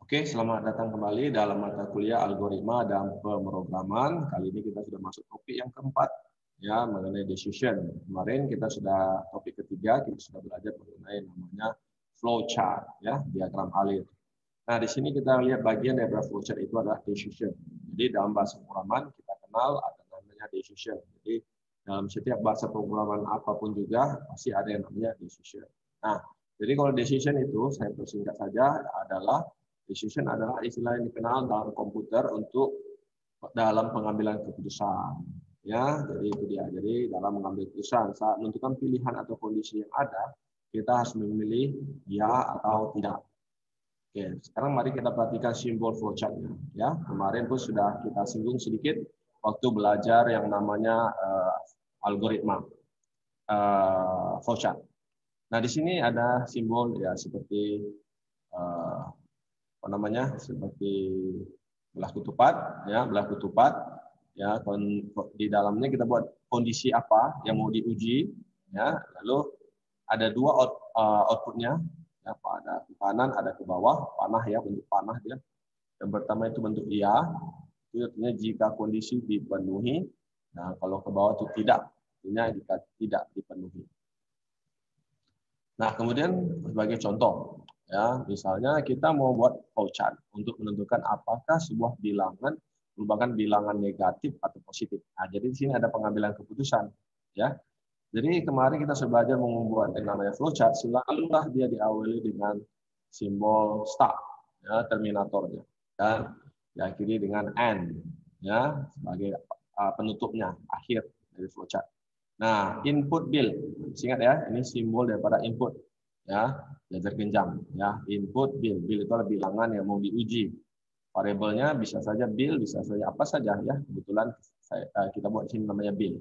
Oke, selamat datang kembali dalam mata kuliah algoritma dan pemrograman. Kali ini kita sudah masuk topik yang keempat, ya, mengenai decision. Kemarin kita sudah topik ketiga, kita sudah belajar mengenai namanya flowchart, ya, diagram alir. Nah, di sini kita lihat bagian dari flowchart itu adalah decision. Jadi dalam bahasa pemrograman kita kenal ada namanya decision. Jadi dalam setiap bahasa pemrograman apapun juga pasti ada yang namanya decision. Nah, jadi kalau decision itu saya persingkat saja adalah decision adalah istilah yang dikenal dalam komputer untuk dalam pengambilan keputusan. Ya, jadi itu dia. Jadi dalam mengambil keputusan saat menentukan pilihan atau kondisi yang ada, kita harus memilih ya atau tidak. Oke, sekarang mari kita perhatikan simbol flowchart-nya. Ya, kemarin pun sudah kita singgung sedikit waktu belajar yang namanya algoritma flowchart. Nah, di sini ada simbol ya seperti apa namanya, seperti belah ketupat, ya, belah ketupat, ya, di dalamnya kita buat kondisi apa yang mau diuji, ya, lalu ada dua outputnya, ya, ada ke kanan, ada ke bawah, panah ya, bentuk panah dia. Yang pertama itu bentuk iya, itu artinya jika kondisi dipenuhi. Nah, kalau ke bawah itu tidak, artinya jika tidak dipenuhi. Nah, kemudian sebagai contoh, ya, misalnya kita mau buat flowchart untuk menentukan apakah sebuah bilangan merupakan bilangan negatif atau positif. Nah, jadi di sini ada pengambilan keputusan, ya. Jadi kemarin kita sudah belajar membuat yang namanya flowchart, selalulah dia diawali dengan simbol start, ya, terminatornya, dan diakhiri dengan end, ya, sebagai penutupnya, akhir dari flowchart. Nah, input bill, ingat ya, ini simbol daripada input, ya, jajar genjang, ya, input bill, bill itu adalah bilangan yang mau diuji. Variabelnya bisa saja bill, bisa saja apa saja, ya, kebetulan kita buat sini namanya bill.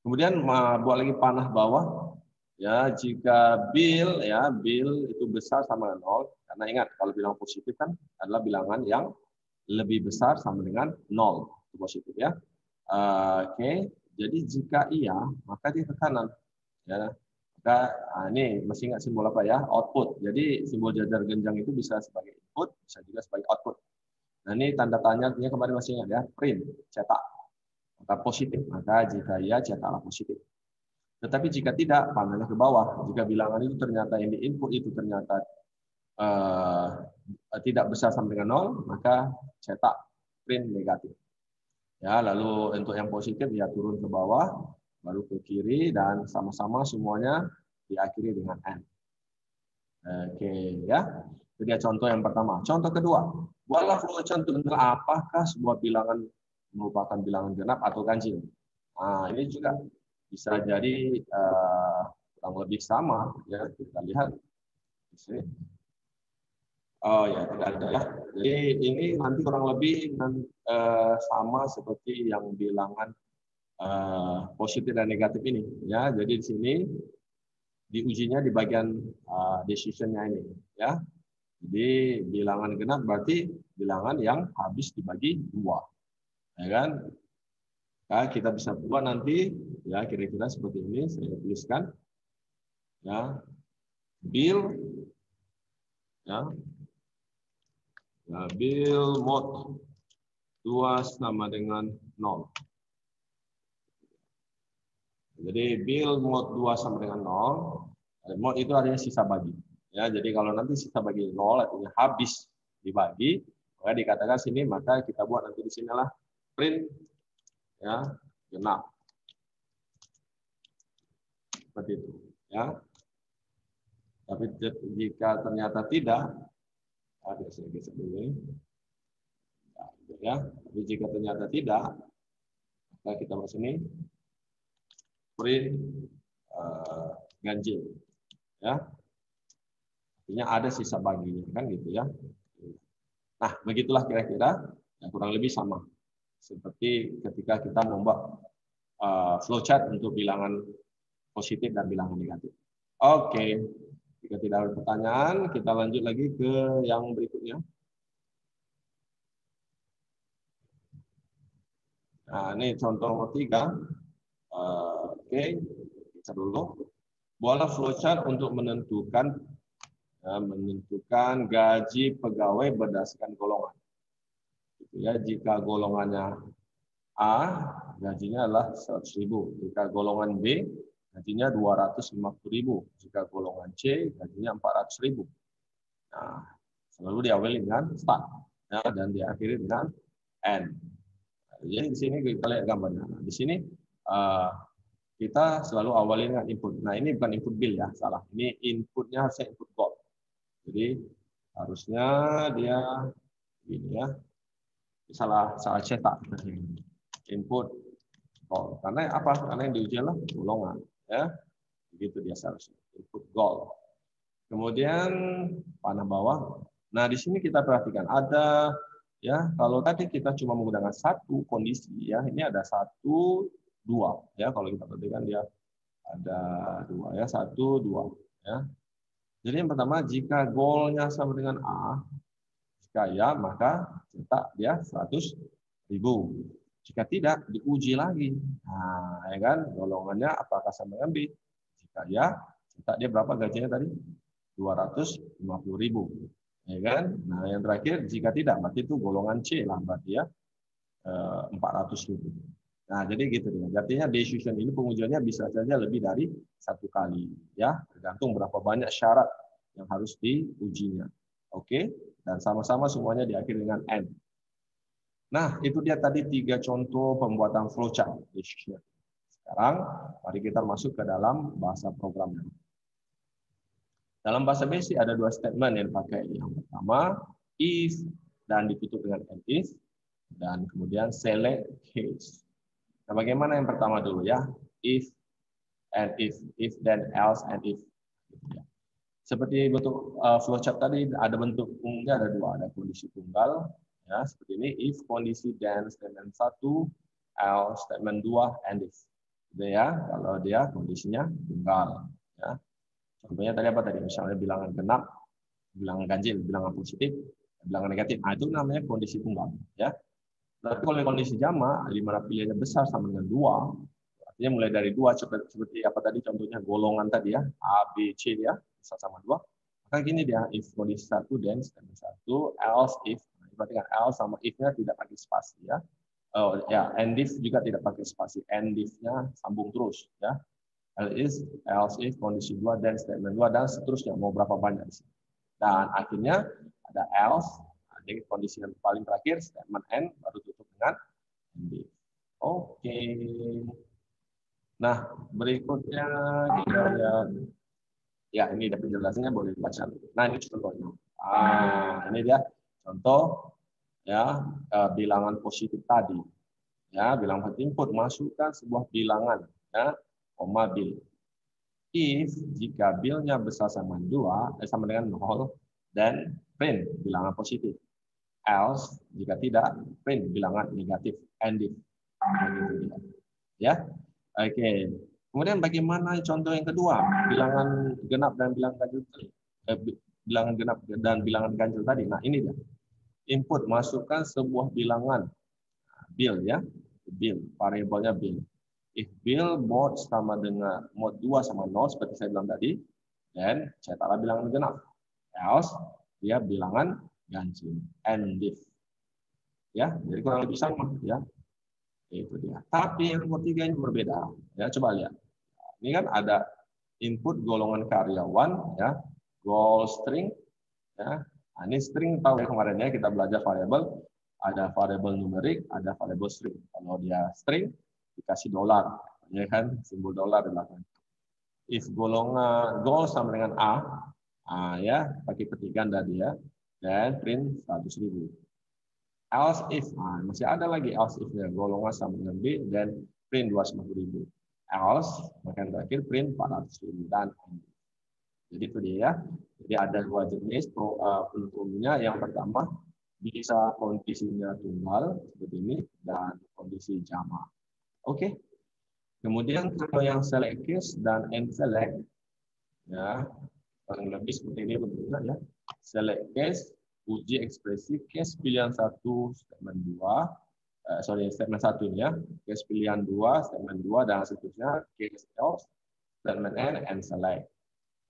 Kemudian buat lagi panah bawah, ya, jika bill, ya, bill itu besar sama dengan 0, karena ingat kalau bilang positif kan adalah bilangan yang lebih besar sama dengan 0, itu positif, ya. Oke. Jadi jika iya, maka dia ke kanan. Ya. Maka ini masih ingat simbol apa ya? Output. Jadi simbol jajar genjang itu bisa sebagai input, bisa juga sebagai output. Nah, ini tanda tanya artinya kemarin masih ingat ya, print, cetak. Maka positif. Maka jika iya, cetaklah positif. Tetapi jika tidak, panahnya ke bawah. Jika bilangan itu ternyata yang di input itu ternyata tidak besar sama dengan 0, maka cetak print negatif. Ya, lalu untuk yang positif ya turun ke bawah, baru ke kiri, dan sama-sama semuanya diakhiri dengan N. Oke, ya. Jadi contoh yang pertama. Contoh kedua, buatlah flowchart untuk menentukan apakah sebuah bilangan merupakan bilangan genap atau ganjil. Nah, ini juga bisa jadi kurang lebih sama, ya, kita lihat di sini. Oh ya, tidak ada ya. Jadi ini nanti kurang lebih sama seperti yang bilangan positif dan negatif ini, ya. Jadi di sini diujinya di bagian decision-nya ini, ya. Jadi bilangan genap berarti bilangan yang habis dibagi 2, ya kan? Nah, kita bisa buat nanti ya kira-kira seperti ini, saya tuliskan, ya, bill, ya, bill mod 2 sama dengan 0. Jadi bill mod 2 sama dengan 0, mod itu artinya sisa bagi. Ya, jadi kalau nanti sisa bagi 0 artinya habis dibagi, maka dikatakan sini, maka kita buat nanti di sinilah print, ya, genap. Seperti itu, ya. Tapi jika ternyata tidak, ada saya geser dulu. Ya, tapi jika ternyata tidak, maka kita masuk sini print ganjil, ya, artinya ada sisa baginya, kan gitu ya. Nah, begitulah kira-kira, yang kurang lebih sama seperti ketika kita membuat flowchart untuk bilangan positif dan bilangan negatif. Oke, jika tidak ada pertanyaan, kita lanjut lagi ke yang berikutnya. Nah, ini contoh nomor 3. Oke, kita dulu. Buatlah flowchart untuk menentukan ya, menentukan gaji pegawai berdasarkan golongan. Gitu ya, jika golongannya A, gajinya adalah 100.000. Jika golongan B, gajinya 250.000. Jika golongan C, gajinya 400.000. Nah, selalu diawali dengan start, ya, dan diakhiri dengan end. Jadi di sini kita lihat gambarnya. Nah, di sini kita selalu awali dengan input. Nah, ini bukan input bill ya, salah. Ini inputnya harusnya input goal. Jadi harusnya dia ini ya, salah cetak. Input goal. Karena apa? Karena yang diuji adalah golongan, ya. Begitu dia seharusnya. Input goal. Kemudian panah bawah. Nah, di sini kita perhatikan ada ya, kalau tadi kita cuma menggunakan satu kondisi ya, ini ada 1, 2 ya. Kalau kita perhatikan dia ada 2 ya, 1, 2 ya. Jadi yang pertama, jika goalnya sama dengan A, jika ya maka cetak dia 100.000. Jika tidak, diuji lagi. Nah, ya kan, golongannya apakah sama dengan B? Jika ya, cetak dia berapa gajinya tadi? 250.000. Ya kan? Nah, yang terakhir, jika tidak, berarti itu golongan C lah, berarti ya 400.000. Nah, jadi gitu ya. Artinya decision ini pengujiannya bisa saja lebih dari satu kali, ya, tergantung berapa banyak syarat yang harus diujinya. Oke, dan sama-sama semuanya diakhiri dengan N. Nah, itu dia tadi 3 contoh pembuatan flowchart decision. Sekarang, mari kita masuk ke dalam bahasa programnya. Dalam bahasa basic ada 2 statement yang dipakai. Yang pertama, if dan ditutup dengan and if, dan kemudian select case. Nah, bagaimana yang pertama dulu ya? If and if then else and if. Seperti bentuk flowchart tadi ada bentuk umumnya ada 2, ada kondisi tunggal ya seperti ini, if kondisi dan statement 1, else statement 2, and if. Gitu ya, kalau dia kondisinya tunggal ya. Contohnya tadi apa tadi? Misalnya bilangan genap, bilangan ganjil, bilangan positif, bilangan negatif. Nah, itu namanya kondisi tunggal ya. Tapi kalau kondisi jamak, di mana pilihannya besar sama dengan 2, artinya mulai dari 2 seperti apa tadi contohnya golongan tadi ya, A, B, C ya, besar sama 2. Maka gini dia, if kondisi 1 dan statement 1, else if. Nah, berarti kan else sama if-nya tidak pakai spasi ya. Oh ya, and if juga tidak pakai spasi. And if-nya sambung terus ya. Else if kondisi 2 dan statement 2 dan seterusnya mau berapa banyak di sini. Dan akhirnya ada else, jadi kondisi yang paling terakhir statement N baru tutup dengan and if. Oke. Nah, berikutnya kita lihat. Ya, ini ada penjelasannya, boleh dibaca. Nah, ini contohnya. Ini dia contoh ya bilangan positif tadi. Ya, bilangan input masukkan sebuah bilangan ya, koma bill. If jika billnya besar sama 2, sama dengan 0, dan print bilangan positif. Else jika tidak, print bilangan negatif. And if. Ya, oke. Kemudian bagaimana contoh yang kedua, bilangan genap dan bilangan ganjil tadi. Bilangan genap dan bilangan ganjil tadi. Nah, ini dia. Input masukkan sebuah bilangan bill ya, bill, variabelnya bill. If bill mode sama dengan mode 2 sama 0 seperti saya bilang tadi, dan cetaklah bilangan genap. Else dia bilangan ganjil. And if. Ya, jadi kurang lebih sama ya. Itu dia. Tapi yang nomor 3 ini berbeda. Ya, coba lihat. Ini kan ada input golongan karyawan ya, goal string ya. Nah, ini string tahu ya kemarin ya kita belajar variabel, ada variabel numerik, ada variabel string. Kalau dia string dikasih $, ya kan, simbol $. Di belakang. If golongan goal sama dengan A, ya pakai petikan tadi ya, dan print 100.000. Else if, masih ada lagi else if-nya, golongan sama dengan B dan print 250.000. Else, maka yang terakhir print 400.000 dan jadi itu dia ya. Jadi ada 2 jenis penentuannya. Yang pertama bisa kondisinya tunggal seperti ini dan kondisi jamak. Oke. Kemudian kalau yang select case dan end select ya kurang lebih seperti ini bentuknya ya. Select case, uji ekspresi case pilihan 1, statement 2. Statement 1 ya, case pilihan 2, statement 2, dan seterusnya, case else, statement N, and select.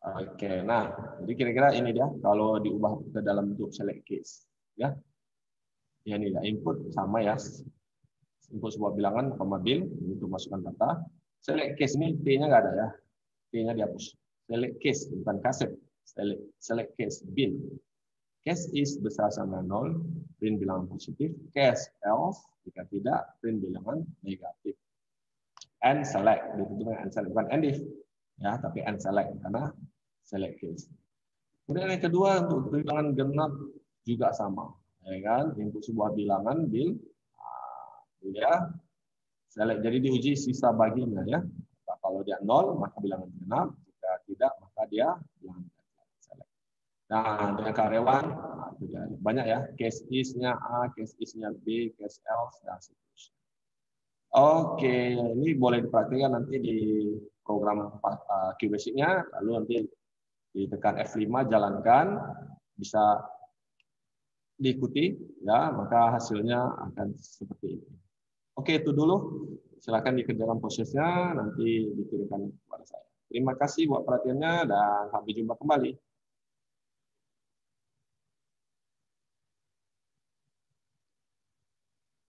Oke, nah, jadi kira-kira ini dia kalau diubah ke dalam bentuk select case, ya. Ya ini ya, input sama ya. Input sebuah bilangan, koma bin, untuk masukkan data. Select case ini T-nya nggak ada ya. T-nya dihapus. Select case, bukan kaset. Select case, bin. Case is besar sama 0, print bilangan positif. Case else, jika tidak, print bilangan negatif. And select, ditutup dengan and select, bukan and if, ya, tapi and select karena select case. Kemudian yang kedua untuk bilangan genap juga sama, ya kan? Untuk sebuah bilangan bil, ya, select. Jadi diuji sisa baginya ya. Nah, kalau dia 0 maka bilangan genap, jika tidak maka dia bilangan select. Nah, dengan karyawan banyak ya, case is-nya A, case is-nya B, case else dan seterusnya. Oke, ini boleh diperhatikan nanti di program QBasic-nya, lalu nanti ditekan F5 jalankan, bisa diikuti ya, maka hasilnya akan seperti ini. Oke, itu dulu. Silakan dikerjakan prosesnya, nanti dikirimkan kepada saya. Terima kasih buat perhatiannya dan sampai jumpa kembali.